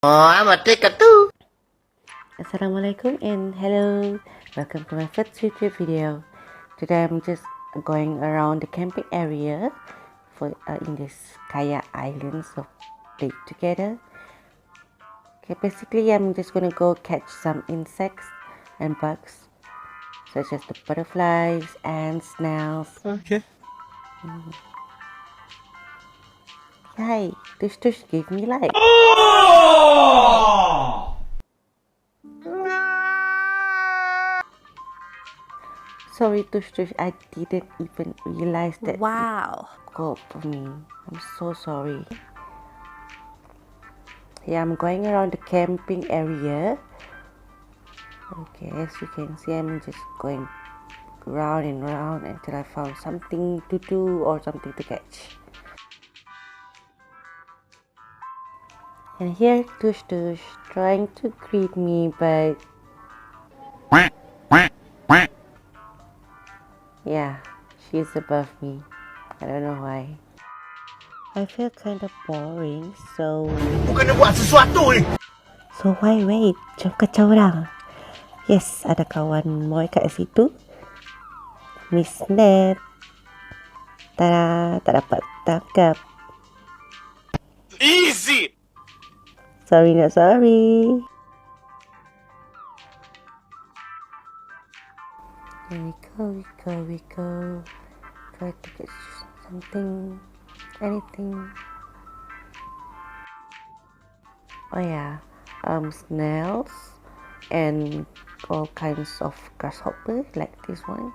Oh, I'm a ticker too. Assalamualaikum and hello, welcome to my first YouTube video. Today I'm just going around the camping area for in this kayak islands of PlayTogether. Okay, basically I'm just gonna go catch some insects and bugs such as the butterflies, ants, snails. Okay. Hi, Tush give me like. Sorry Tush, I didn't even realize that. Wow. Go for me. I'm so sorry. Yeah, I'm going around the camping area. Okay, as you can see, I'm just going round and round until I found something to do or something to catch. And here Tush trying to greet me, but yeah, she's above me. I don't know why. I feel kind of boring, so Bukan buat sesuatu ni. so why wait? Jom kacau orang. Yes, ada kawan Moy kat situ. Miss Net. Tada, tak dapat tangkap. Easy. Sorry not sorry. Here we go. Try to get something, anything. Oh yeah, snails and all kinds of grasshoppers like this one.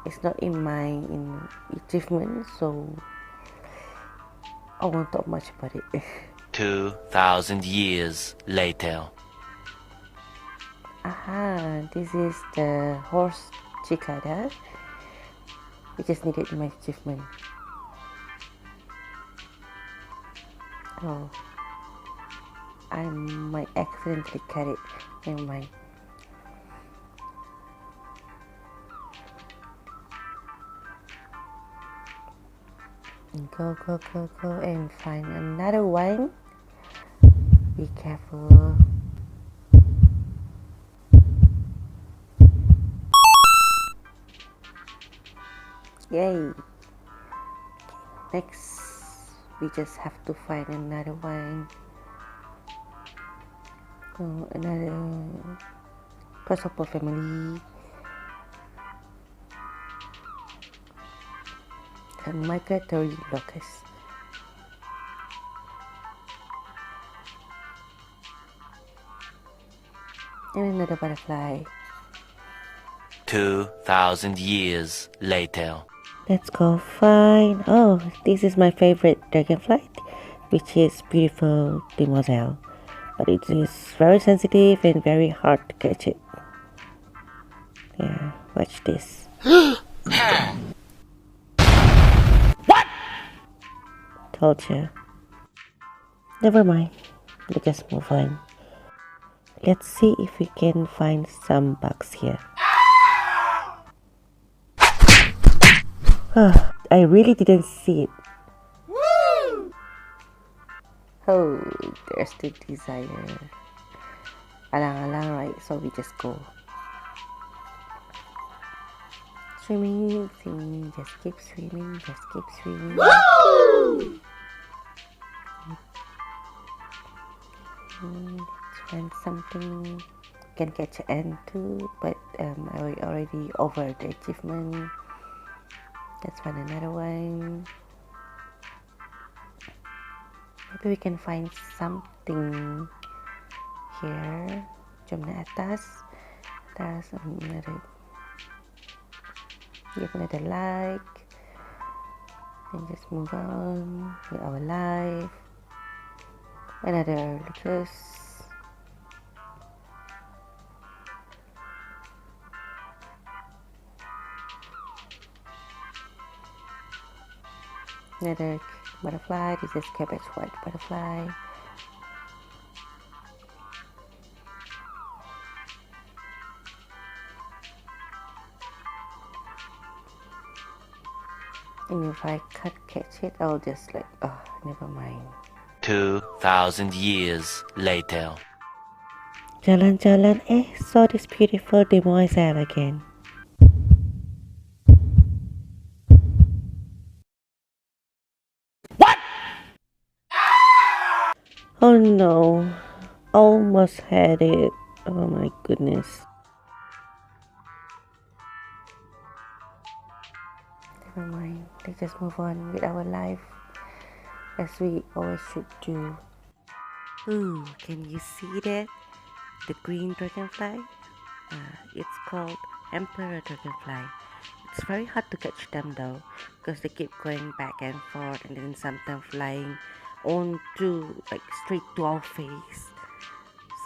It's not in my achievement, so I won't talk much about it. 2,000 years later. Aha, this is the horse cicada. We just needed my achievement. Oh, I might accidentally cut it. Never mind. Go and find another one. Be careful. Yay. Next, we just have to find another one. Oh, another grasshopper family. A migratory locust. And another butterfly. 2,000 years later. Let's go find. Oh, this is my favorite dragonfly, which is beautiful demoiselle. But it is very sensitive and very hard to catch it. Yeah, watch this. What? Told you. Never mind. Let's just move on. Let's see if we can find some bugs here. I really didn't see it. Woo! Oh, there's the desire. Alang, right? So we just go. Swimming, just keep swimming, just keep swimming. Woo! Let's find something. Can catch an ant too, but I already over the achievement. Let's find another one. Maybe we can find something here. Jom naik atas. Another. Give another like. And just move on with our life. Another Lucas. Another butterfly. This is cabbage white butterfly. And if I can't catch it, I'll just like, oh, never mind. 2,000 2,000 years later. Jalan-jalan, saw this beautiful demoiselle again. What? Oh no, almost had it. Oh my goodness. Never mind, let's just move on with our life as we always should do. Ooh, can you see that? The green dragonfly? It's called emperor dragonfly. It's very hard to catch them though, because they keep going back and forth and then sometimes flying onto like straight to our face.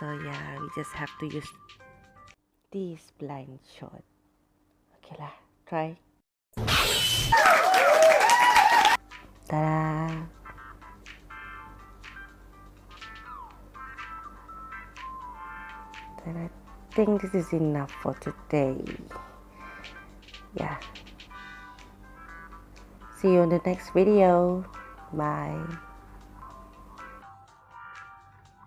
So yeah, we just have to use this blind shot. Okay lah, try. Ta-da! And I think this is enough for today. Yeah. See you in the next video. Bye.